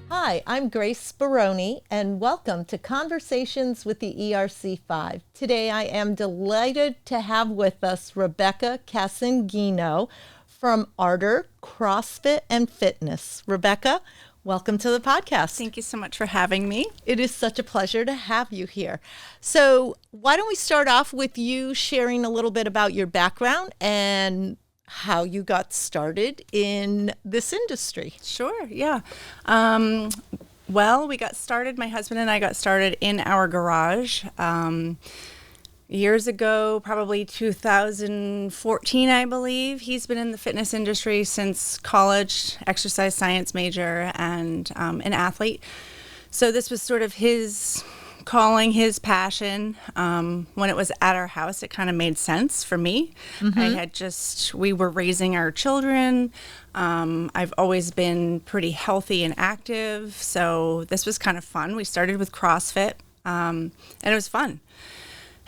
Hi, I'm Grace Speroni, and welcome to Conversations with the ERC5. Today I am delighted to have with us Rebecca Casinghino from Ardor CrossFit and Fitness. Rebecca, welcome to the podcast. Thank you so much for having me. It is such a pleasure to have you here. So why don't we start off with you sharing a little bit about your background and how you got started in this industry. Sure, yeah. Well, we got started, my husband and I got started in our garage years ago, probably 2014, I believe. He's been in the fitness industry since college, exercise science major, and an athlete. So this was sort of his calling, his passion. When it was at our house, it kind of made sense for me. We were raising our children. I've always been pretty healthy and active, so this was kind of fun. We started with CrossFit, and it was fun.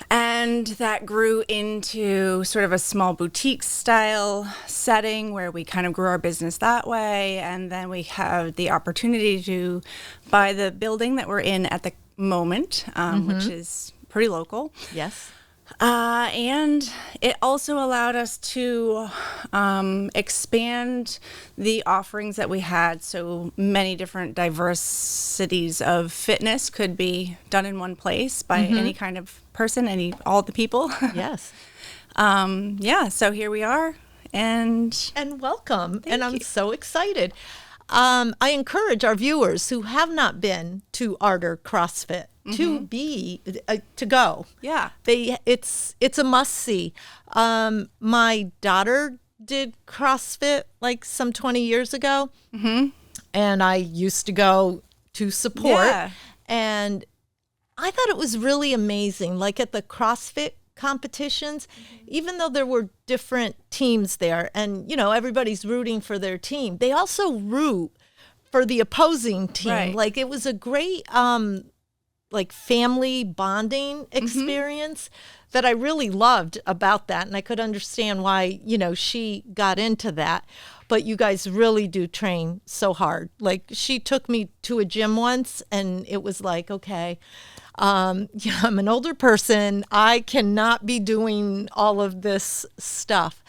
And that grew into sort of a small boutique style setting where we kind of grew our business that way. And then we have the opportunity to buy the building that we're in at the moment, which is pretty local. Yes. And it also allowed us to expand the offerings that we had. So many different diversities of fitness could be done in one place by any kind of person, all the people. Yes. So here we are. And welcome. Thank I'm you. so excited. I encourage our viewers who have not been to Ardor CrossFit to go. Yeah. It's a must see. My daughter did CrossFit like some 20 years ago, and I used to go to support. Yeah. And I thought it was really amazing. Like at the CrossFit competitions, even though there were different teams there, and everybody's rooting for their team, they also root for the opposing team. Right. Like it was a great like family bonding experience that I really loved about that. And I could understand why, she got into that. But you guys really do train so hard. Like she took me to a gym once and it was like, okay, I'm an older person. I cannot be doing all of this stuff.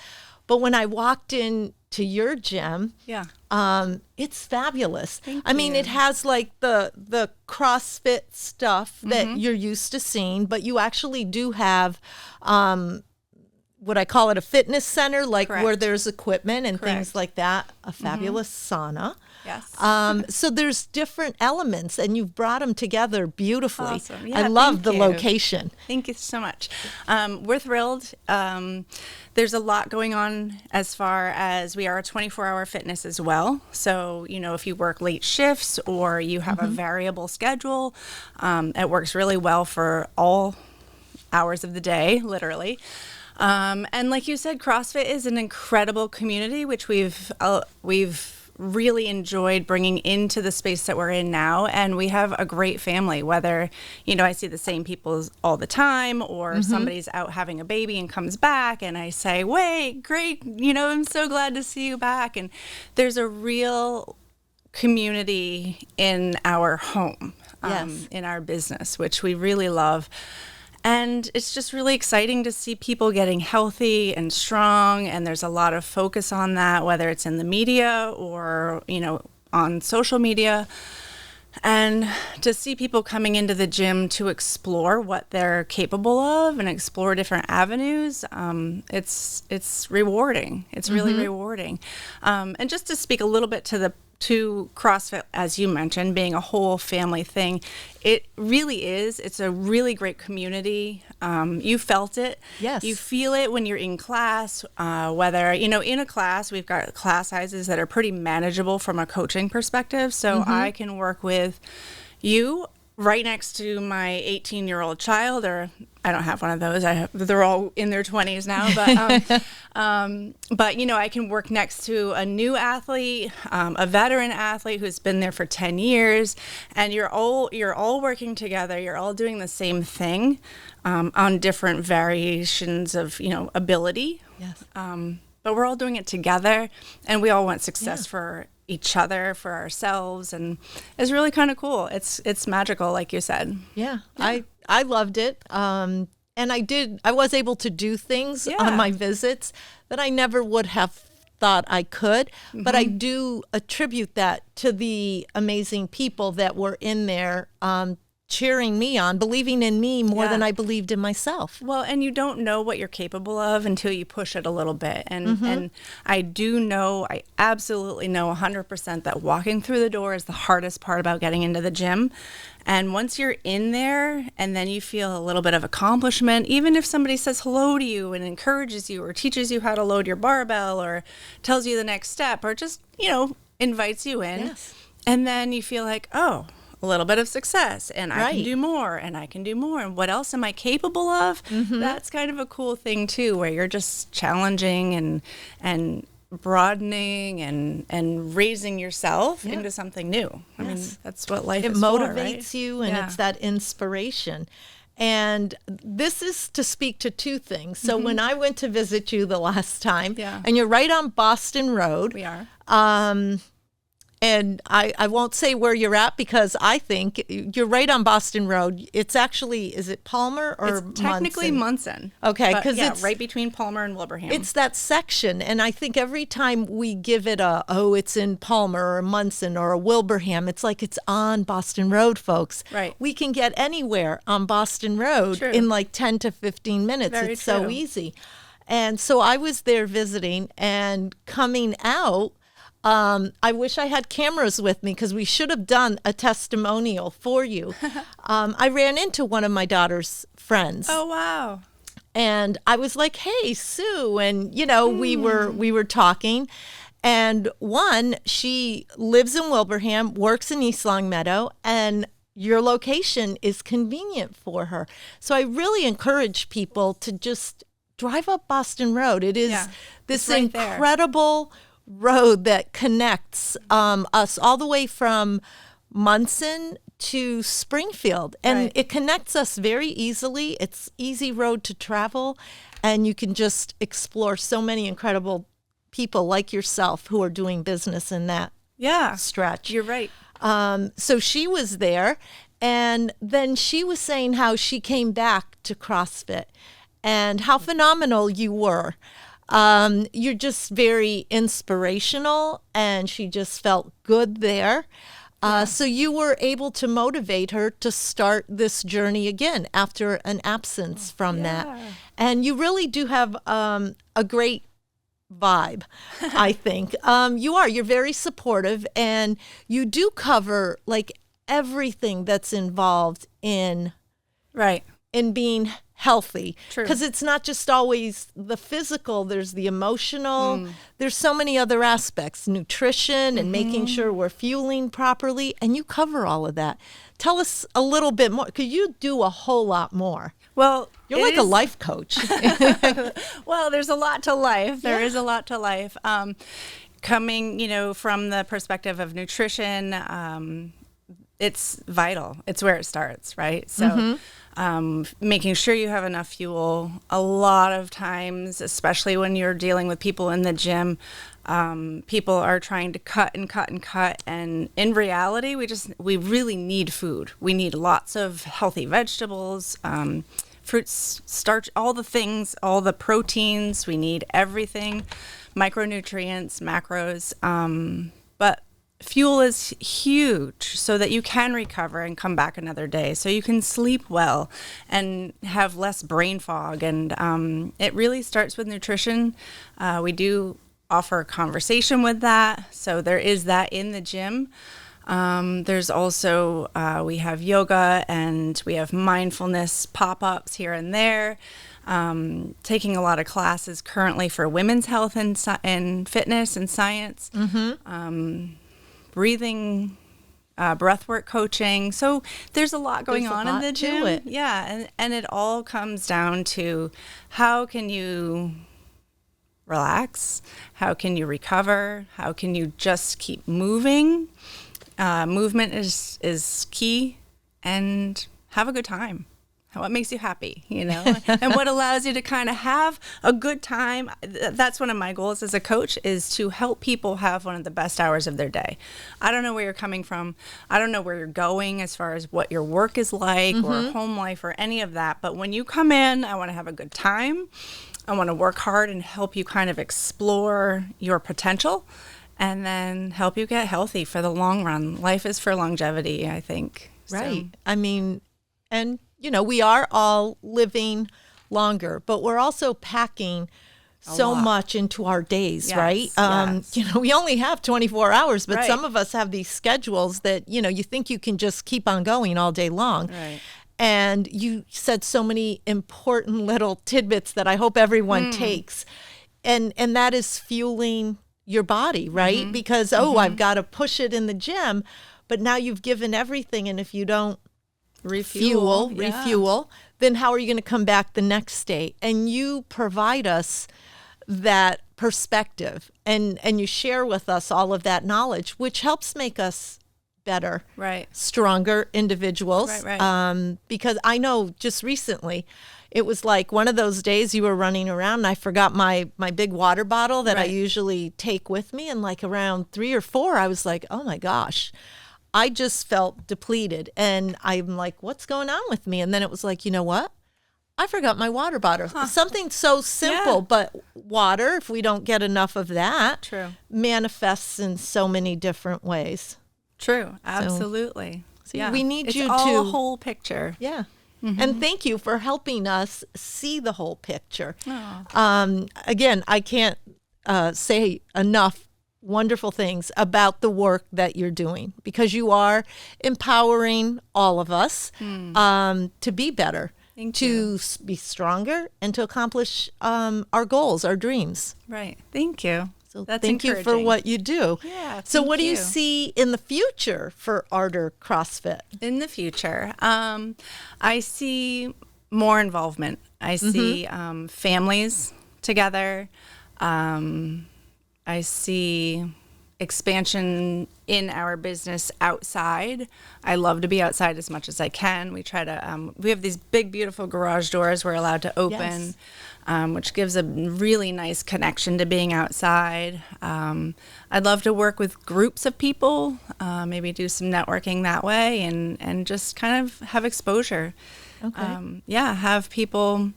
But when I walked in to your gym, it's fabulous. Thank I mean, you. it has like the CrossFit stuff that you're used to seeing, but you actually do have what I call it a fitness center, like Correct. where there's equipment and Correct. things like that, a fabulous sauna. Yes. So there's different elements and you've brought them together beautifully. Awesome. Yeah, I love thank the you. location. Thank you so much. We're thrilled. There's a lot going on as far as we are a 24-hour fitness as well. So, if you work late shifts or you have a variable schedule, it works really well for all hours of the day, literally. And like you said, CrossFit is an incredible community, which we've really enjoyed bringing into the space that we're in now. And we have a great family, whether, I see the same people all the time or somebody's out having a baby and comes back and I say, wait, great, I'm so glad to see you back. And there's a real community in our home, in our business, which we really love. And it's just really exciting to see people getting healthy and strong. And there's a lot of focus on that, whether it's in the media or, on social media. And to see people coming into the gym to explore what they're capable of and explore different avenues, it's rewarding. It's really rewarding. And just to speak a little bit to CrossFit, as you mentioned, being a whole family thing, it really is. It's a really great community. You felt it. Yes. You feel it when you're in class, whether, in a class, we've got class sizes that are pretty manageable from a coaching perspective. So I can work with you right next to my 18-year-old child, or I don't have one of those. They're all in their 20s now, but I can work next to a new athlete, a veteran athlete who's been there for 10 years, and you're all working together. You're all doing the same thing on different variations of ability, Yes. But we're all doing it together, and we all want success for each other, for ourselves, and it's really kind of cool. It's magical, like you said. Yeah. I loved it. And I was able to do things on my visits that I never would have thought I could, but I do attribute that to the amazing people that were in there, cheering me on, believing in me more than I believed in myself. Well, and you don't know what you're capable of until you push it a little bit. And I absolutely know 100% that walking through the door is the hardest part about getting into the gym. And once you're in there and then you feel a little bit of accomplishment, even if somebody says hello to you and encourages you or teaches you how to load your barbell or tells you the next step or just, invites you in. Yes. And then you feel like, oh, a little bit of success and I can do more and I can do more. And what else am I capable of? That's kind of a cool thing too, where you're just challenging and broadening and raising yourself into something new. I mean, that's what life is for, right? It motivates you, and it's that inspiration. And this is to speak to two things. So when I went to visit you the last time, and you're right on Boston Road. We are. And I won't say where you're at because I think you're right on Boston Road. It's actually, is it Palmer or It's technically Munson. Okay, because it's right between Palmer and Wilbraham. It's that section. And I think every time we give it it's in Palmer or Munson or Wilbraham, it's like it's on Boston Road, folks. Right. We can get anywhere on Boston Road in like 10 to 15 minutes. It's so easy. And so I was there visiting and coming out. I wish I had cameras with me because we should have done a testimonial for you. I ran into one of my daughter's friends. Oh, wow. And I was like, hey, Sue. And, we were talking. And she lives in Wilbraham, works in East Longmeadow, and your location is convenient for her. So I really encourage people to just drive up Boston Road. It is this incredible road that connects us all the way from Munson to Springfield, and it connects us very easily. It's easy road to travel, and you can just explore so many incredible people like yourself who are doing business in that stretch. You're right. So she was there, and then she was saying how she came back to CrossFit and how phenomenal you were. You're just very inspirational, and she just felt good there. So you were able to motivate her to start this journey again after an absence from that. And you really do have a great vibe, I think. You're very supportive, and you do cover like everything that's involved in being healthy, because it's not just always the physical, there's the emotional, there's so many other aspects, nutrition and making sure we're fueling properly, and you cover all of that. Tell us a little bit more, because you do a whole lot more. Well, you're like a life coach. Well, there's a lot to life. There is a lot to life. Coming, from the perspective of nutrition, it's vital. It's where it starts, right? So making sure you have enough fuel. A lot of times, especially when you're dealing with people in the gym, people are trying to cut and cut and cut. And in reality, we really need food. We need lots of healthy vegetables, fruits, starch, all the things, all the proteins. We need everything, micronutrients, macros. But fuel is huge so that you can recover and come back another day, so you can sleep well and have less brain fog. And it really starts with nutrition. We do offer a conversation with that. So there is that in the gym. There's also, we have yoga and we have mindfulness pop-ups here and there. Taking a lot of classes currently for women's health and fitness and science. Breathing, breathwork coaching. So there's a lot going on in the gym. Yeah, and it all comes down to how can you relax? How can you recover? How can you just keep moving? Movement is key, and have a good time. What makes you happy, and what allows you to kind of have a good time. That's one of my goals as a coach, is to help people have one of the best hours of their day. I don't know where you're coming from. I don't know where you're going as far as what your work is like or home life or any of that. But when you come in, I want to have a good time. I want to work hard and help you kind of explore your potential, and then help you get healthy for the long run. Life is for longevity, I think. Right. So. I mean, and we are all living longer, but we're also packing so much into our days, right? We only have 24 hours, but some of us have these schedules that, you think you can just keep on going all day long. Right. And you said so many important little tidbits that I hope everyone takes. And that is fueling your body, right? Because, I've got to push it in the gym, but now you've given everything. And if you don't refuel, then how are you going to come back the next day? And you provide us that perspective, and you share with us all of that knowledge, which helps make us better, stronger individuals. Because I know just recently, it was like one of those days you were running around and I forgot my big water bottle that I usually take with me. And like around 3 or 4, I was like, oh my gosh, I just felt depleted. And I'm like, what's going on with me? And then it was like, you know what? I forgot my water bottle. Something so simple, but water, if we don't get enough of that, manifests in so many different ways. True. Absolutely. So we need you to... It's all a whole picture. Yeah. And thank you for helping us see the whole picture. Again, I can't say enough wonderful things about the work that you're doing, because you are empowering all of us to be better, to be stronger, and to accomplish our goals, our dreams. Right. Thank you. So thank you for what you do. Yeah. So what do you see in the future for Ardor CrossFit? In the future, I see more involvement. I see families together. I see expansion in our business outside. I love to be outside as much as I can. We try to, we have these big, beautiful garage doors we're allowed to open, which gives a really nice connection to being outside. I'd love to work with groups of people, maybe do some networking that way, and just kind of have exposure. Have people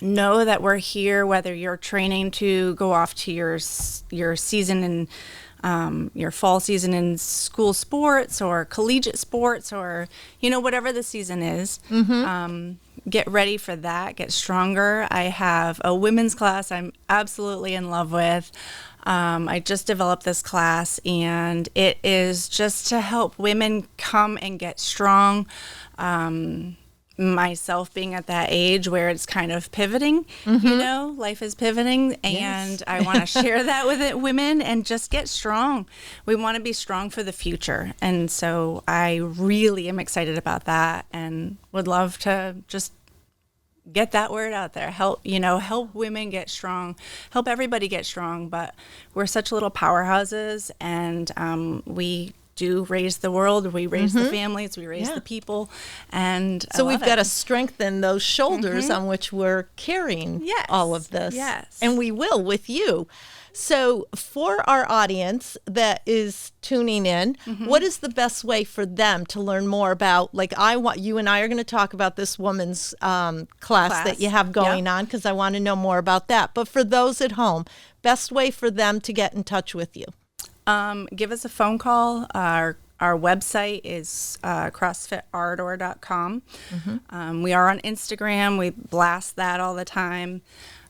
know that we're here, whether you're training to go off to your season and your fall season in school sports or collegiate sports, or whatever the season is. Get ready for that. Get stronger. I have a women's class I'm absolutely in love with. I just developed this class, and it is just to help women come and get strong. Myself being at that age where it's kind of pivoting, life is pivoting, and I want to share that with women and just get strong. We want to be strong for the future, and so I really am excited about that, and would love to just get that word out there. Help women get strong, help everybody get strong. But we're such little powerhouses, and we do raise the world, we raise the families, we raise the people, and so we've got to strengthen those shoulders on which we're carrying all of this. And we will with you. So for our audience that is tuning in, what is the best way for them to learn more about, you and I are going to talk about this woman's class that you have going on, because I want to know more about that. But for those at home, best way for them to get in touch with you? Give us a phone call. Our website is CrossFitArdor.com. We are on Instagram. We blast that all the time.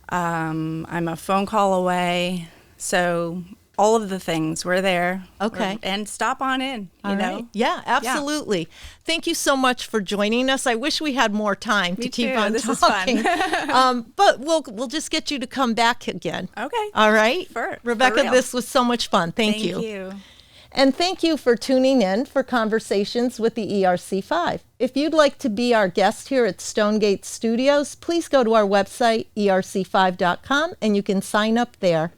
I'm a phone call away. So all of the things, we're there. Okay. And stop on in, you know? Right. Yeah, absolutely. Yeah. Thank you so much for joining us. I wish we had more time to keep on talking. This is fun. But we'll just get you to come back again. Okay. All right? Rebecca, for this was so much fun. Thank you. Thank you. And thank you for tuning in for Conversations with the ERC5. If you'd like to be our guest here at Stonegate Studios, please go to our website, ERC5.com, and you can sign up there.